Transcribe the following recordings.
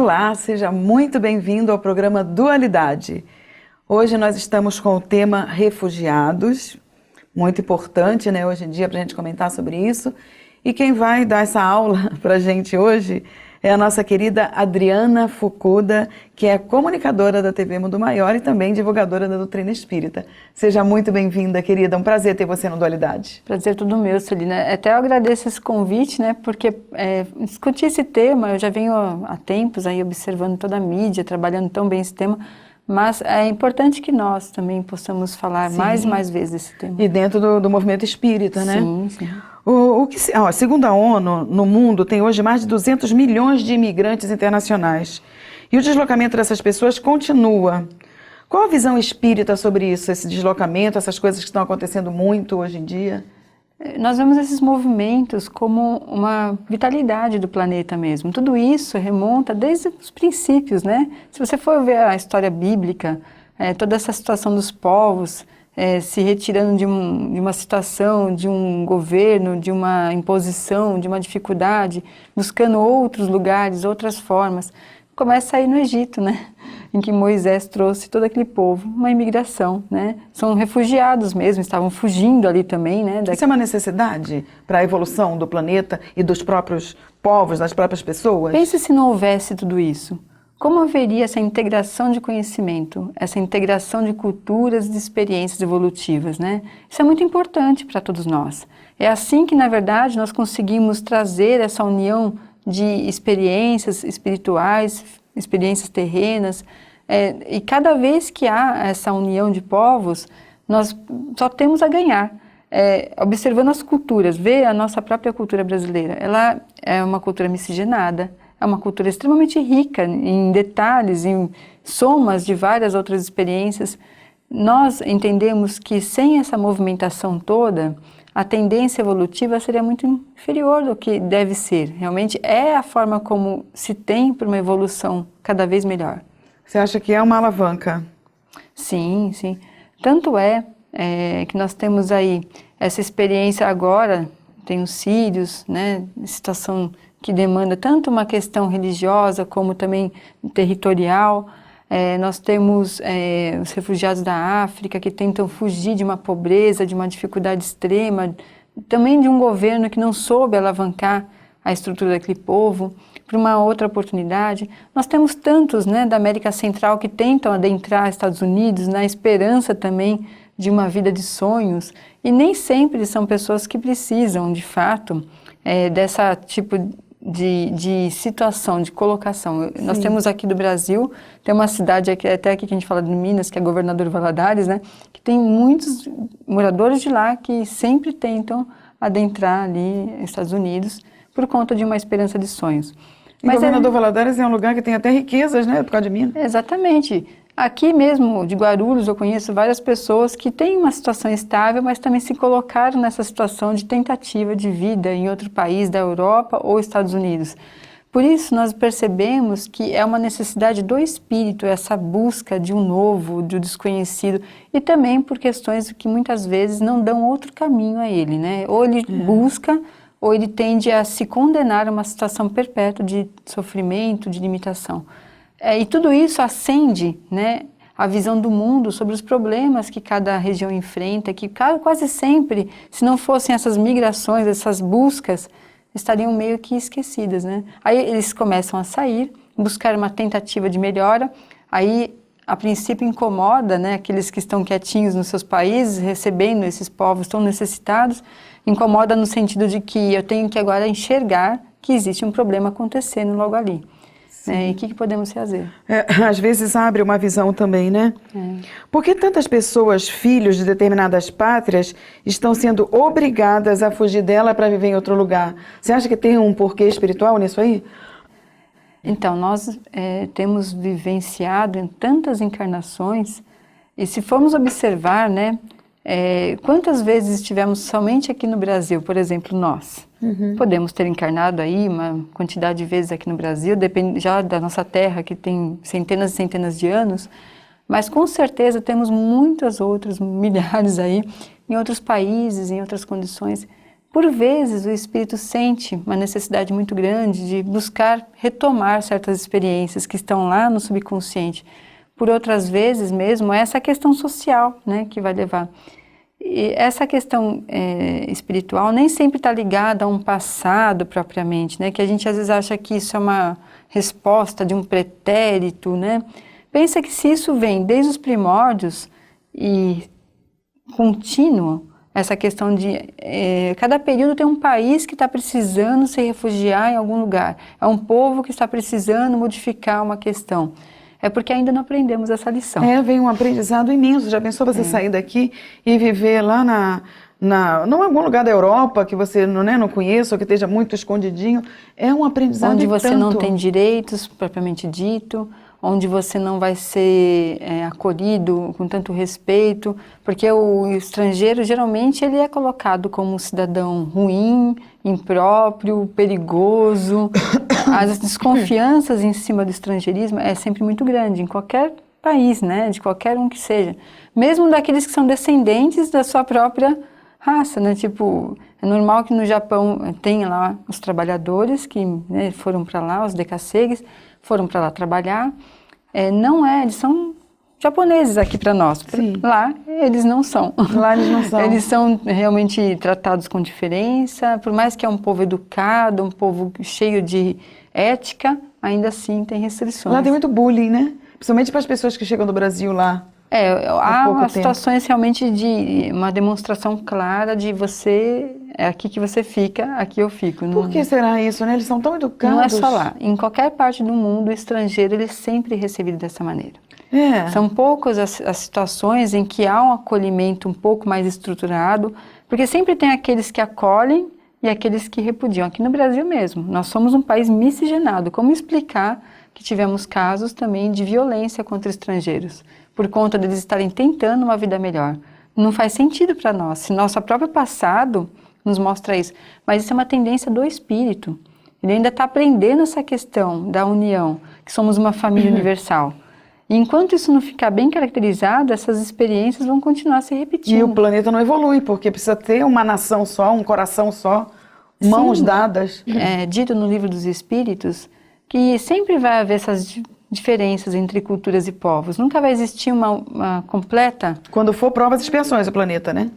Olá, seja muito bem-vindo ao programa Dualidade. Hoje nós estamos com o tema refugiados, muito importante, né, hoje em dia, para a gente comentar sobre isso. E quem vai dar essa aula para a gente hoje é a nossa querida Adriana Fukuda, que é comunicadora da TV Mundo Maior e também divulgadora da doutrina espírita. Seja muito bem-vinda, querida. É um prazer ter você no Dualidade. Prazer todo meu, Celina. Até eu agradeço esse convite, né? Porque discutir esse tema, eu já venho há tempos aí observando toda a mídia, trabalhando tão bem esse tema, mas é importante que nós também possamos falar mais e mais vezes desse tema. E dentro do movimento espírita, né? Sim, sim. Segundo a ONU, no mundo tem hoje mais de 200 milhões de imigrantes internacionais. E o deslocamento dessas pessoas continua. Qual a visão espírita sobre isso, esse deslocamento, essas coisas que estão acontecendo muito hoje em dia? Nós vemos esses movimentos como uma vitalidade do planeta mesmo. Tudo isso remonta desde os princípios, né? Se você for ver a história bíblica, toda essa situação dos povos, se retirando de uma situação, de um governo, de uma imposição, de uma dificuldade, buscando outros lugares, outras formas. Começa aí no Egito, né? Em que Moisés trouxe todo aquele povo, uma imigração, né? São refugiados mesmo, estavam fugindo ali também, né? Isso é uma necessidade para a evolução do planeta e dos próprios povos, das próprias pessoas? Pense se não houvesse tudo isso. Como haveria essa integração de conhecimento, essa integração de culturas e de experiências evolutivas, né? Isso é muito importante para todos nós. É assim que, na verdade, nós conseguimos trazer essa união de experiências espirituais, experiências terrenas, e cada vez que há essa união de povos, nós só temos a ganhar. Observando as culturas, ver a nossa própria cultura brasileira, ela é uma cultura miscigenada, é uma cultura extremamente rica em detalhes, em somas de várias outras experiências. Nós entendemos que sem essa movimentação toda, a tendência evolutiva seria muito inferior do que deve ser. Realmente é a forma como se tem para uma evolução cada vez melhor. Você acha que é uma alavanca? Sim, sim. Tanto que nós temos aí essa experiência agora, tem os sírios, né, situação que demanda tanto uma questão religiosa como também territorial. Nós temos os refugiados da África que tentam fugir de uma pobreza, de uma dificuldade extrema, também de um governo que não soube alavancar a estrutura daquele povo para uma outra oportunidade. Nós temos tantos, né, da América Central que tentam adentrar Estados Unidos na esperança também de uma vida de sonhos, e nem sempre são pessoas que precisam, de fato, dessa tipo de situação, de colocação. Sim. Nós temos aqui do Brasil, tem uma cidade até aqui que a gente fala de Minas, que é Governador Valadares, né, que tem muitos moradores de lá que sempre tentam adentrar ali nos Estados Unidos por conta de uma esperança de sonhos. Mas Governador Valadares é um lugar que tem até riquezas, né, por causa de Minas. Exatamente. Aqui mesmo, de Guarulhos, eu conheço várias pessoas que têm uma situação estável, mas também se colocaram nessa situação de tentativa de vida em outro país da Europa ou Estados Unidos. Por isso, nós percebemos que é uma necessidade do espírito, essa busca de um novo, de um desconhecido, e também por questões que muitas vezes não dão outro caminho a ele, né? Ou ele busca, ou ele tende a se condenar a uma situação perpétua de sofrimento, de limitação. E tudo isso acende, né, a visão do mundo sobre os problemas que cada região enfrenta, que quase sempre, se não fossem essas migrações, essas buscas, estariam meio que esquecidas, né? Aí eles começam a sair, buscar uma tentativa de melhora, aí a princípio incomoda, né, aqueles que estão quietinhos nos seus países, recebendo esses povos tão necessitados, incomoda no sentido de que eu tenho que agora enxergar que existe um problema acontecendo logo ali. E o que podemos fazer? Às vezes abre uma visão também, né? Por que tantas pessoas, filhos de determinadas pátrias, estão sendo obrigadas a fugir dela para viver em outro lugar? Você acha que tem um porquê espiritual nisso aí? Então, nós temos vivenciado em tantas encarnações, e se formos observar, né, quantas vezes estivemos somente aqui no Brasil, por exemplo, nós. Podemos ter encarnado aí uma quantidade de vezes aqui no Brasil, depende já da nossa terra, que tem centenas e centenas de anos, mas com certeza temos muitas outras, milhares aí, em outros países, em outras condições, Por vezes o espírito sente uma necessidade muito grande de buscar retomar certas experiências que estão lá no subconsciente. Por outras vezes mesmo, é essa questão social, né, que vai levar. E essa questão espiritual nem sempre está ligada a um passado propriamente, né, que a gente às vezes acha que isso é uma resposta de um pretérito, né? Pensa que se isso vem desde os primórdios e contínuo, essa questão de cada período tem um país que está precisando se refugiar em algum lugar. É um povo que está precisando modificar uma questão. É porque ainda não aprendemos essa lição. Vem um aprendizado imenso. Já pensou você sair daqui e viver lá em algum lugar da Europa que você não conheça ou que esteja muito escondidinho? É um aprendizado onde você tanto. Não tem direitos, propriamente dito, onde você não vai ser acolhido com tanto respeito, porque o estrangeiro geralmente ele é colocado como um cidadão ruim, impróprio, perigoso. As desconfianças em cima do estrangeirismo é sempre muito grande, em qualquer país, né, de qualquer um que seja. Mesmo daqueles que são descendentes da sua própria raça, né, tipo, é normal que no Japão tenha lá os trabalhadores que foram para lá, os decassegues, foram para lá trabalhar, eles são japoneses aqui para nós. Sim. Lá eles não são. Lá eles não são. Eles são realmente tratados com diferença, por mais que é um povo educado, um povo cheio de ética, ainda assim tem restrições. Lá tem muito bullying, né? Principalmente para as pessoas que chegam do Brasil lá. Há situações realmente de uma demonstração clara de você, é aqui que você fica, aqui eu fico. Por que será isso, né? Eles são tão educados. Não é só lá. Em qualquer parte do mundo, o estrangeiro ele é sempre recebido dessa maneira. São poucas as situações em que há um acolhimento um pouco mais estruturado, porque sempre tem aqueles que acolhem e aqueles que repudiam. Aqui no Brasil mesmo, nós somos um país miscigenado. Como explicar que tivemos casos também de violência contra estrangeiros, por conta deles estarem tentando uma vida melhor? Não faz sentido para nós, se nosso próprio passado nos mostra isso. Mas isso é uma tendência do espírito. Ele ainda está aprendendo essa questão da união, que somos uma família universal. E enquanto isso não ficar bem caracterizado, essas experiências vão continuar se repetindo. E o planeta não evolui, porque precisa ter uma nação só, um coração só, mãos dadas. É dito no Livro dos Espíritos que sempre vai haver essas diferenças entre culturas e povos. Nunca vai existir uma completa... Quando for provas e expiações o planeta, né?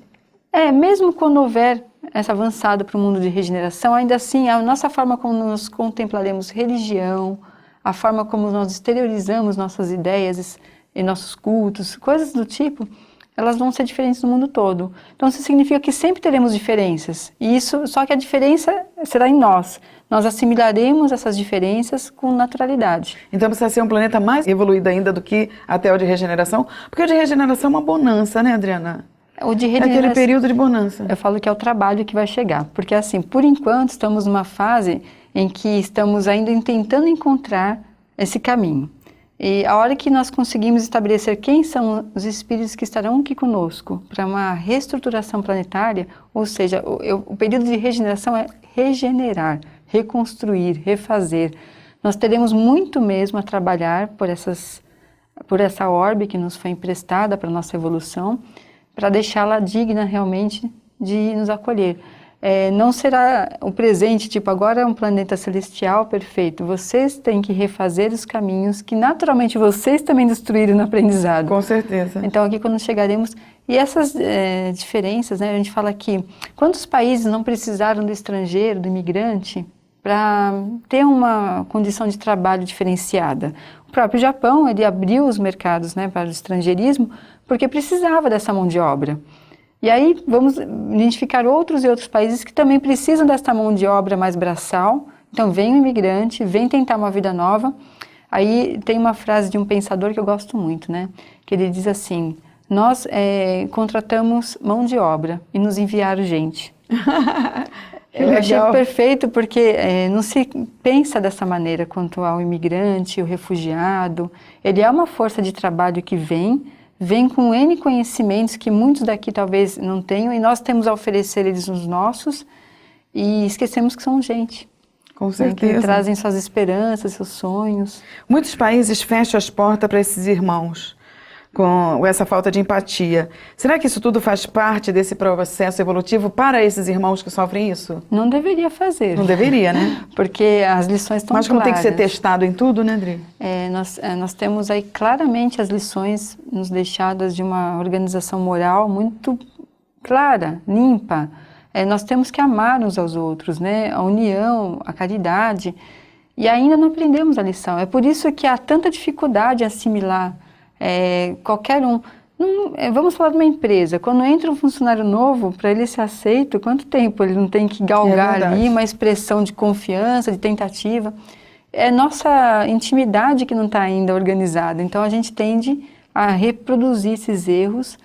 Mesmo quando houver essa avançada para o mundo de regeneração, ainda assim, a nossa forma como nós contemplaremos religião, a forma como nós exteriorizamos nossas ideias e nossos cultos, coisas do tipo, elas vão ser diferentes no mundo todo. Então, isso significa que sempre teremos diferenças. E isso, só que a diferença será em nós. Nós assimilaremos essas diferenças com naturalidade. Então precisa ser um planeta mais evoluído ainda do que até o de regeneração, porque o de regeneração é uma bonança, né, Adriana? O de regeneração, é aquele período de bonança. Eu falo que é o trabalho que vai chegar, porque assim, por enquanto estamos numa fase em que estamos ainda tentando encontrar esse caminho. E a hora que nós conseguimos estabelecer quem são os espíritos que estarão aqui conosco para uma reestruturação planetária, ou seja, o período de regeneração é regenerar, reconstruir, refazer. Nós teremos muito mesmo a trabalhar por essa orbe que nos foi emprestada para a nossa evolução, para deixá-la digna realmente de nos acolher. Não será o presente, tipo, agora é um planeta celestial perfeito. Vocês têm que refazer os caminhos que naturalmente vocês também destruíram no aprendizado. Com certeza. Então aqui quando chegaremos... E essas diferenças, né, a gente fala aqui, quantos países não precisaram do estrangeiro, do imigrante, para ter uma condição de trabalho diferenciada? O próprio Japão, ele abriu os mercados, né, para o estrangeirismo, porque precisava dessa mão de obra. E aí vamos identificar outros e outros países que também precisam dessa mão de obra mais braçal. Então vem o imigrante, vem tentar uma vida nova. Aí tem uma frase de um pensador que eu gosto muito, né? Que ele diz assim, nós contratamos mão de obra e nos enviaram gente. Eu achei perfeito porque não se pensa dessa maneira quanto ao imigrante, o refugiado. Ele é uma força de trabalho que vem com N conhecimentos que muitos daqui talvez não tenham, e nós temos a oferecer eles os nossos, e esquecemos que são gente. Com certeza. Que trazem suas esperanças, seus sonhos. Muitos países fecham as portas para esses irmãos. com essa falta de empatia. Será que isso tudo faz parte desse processo evolutivo para esses irmãos que sofrem isso? Não deveria fazer. Não deveria, né? Porque as lições estão claras. Mas como tem que ser testado em tudo, né, Adri? Nós temos aí claramente as lições nos deixadas de uma organização moral muito clara, limpa. Nós temos que amar uns aos outros, né? A união, a caridade. E ainda não aprendemos a lição. É por isso que há tanta dificuldade em assimilar qualquer um. Vamos falar de uma empresa. Quando entra um funcionário novo, para ele ser aceito, quanto tempo ele não tem que galgar ali uma expressão de confiança, de tentativa? É nossa intimidade que não está ainda organizada. Então a gente tende a reproduzir esses erros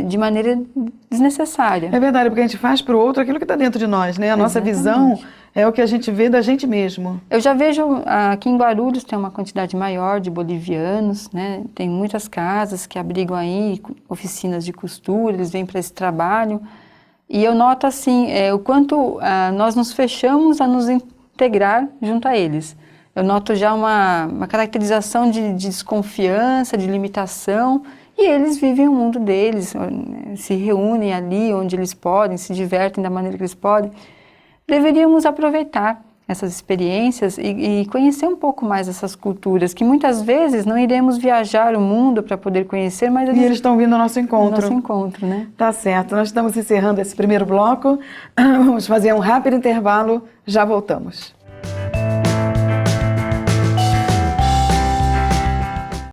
de maneira desnecessária. É verdade, porque a gente faz para o outro aquilo que está dentro de nós, né? A nossa visão é o que a gente vê da gente mesmo. Eu já vejo, aqui em Guarulhos tem uma quantidade maior de bolivianos, né? Tem muitas casas que abrigam aí oficinas de costura, eles vêm para esse trabalho. E eu noto assim, o quanto nós nos fechamos a nos integrar junto a eles. Eu noto já uma caracterização de desconfiança, de limitação. E eles vivem o mundo deles, se reúnem ali onde eles podem, se divertem da maneira que eles podem. Deveríamos aproveitar essas experiências e conhecer um pouco mais essas culturas, que muitas vezes não iremos viajar o mundo para poder conhecer, mas eles estão vindo ao nosso encontro. Nosso encontro, né? Tá certo, nós estamos encerrando esse primeiro bloco, vamos fazer um rápido intervalo, já voltamos.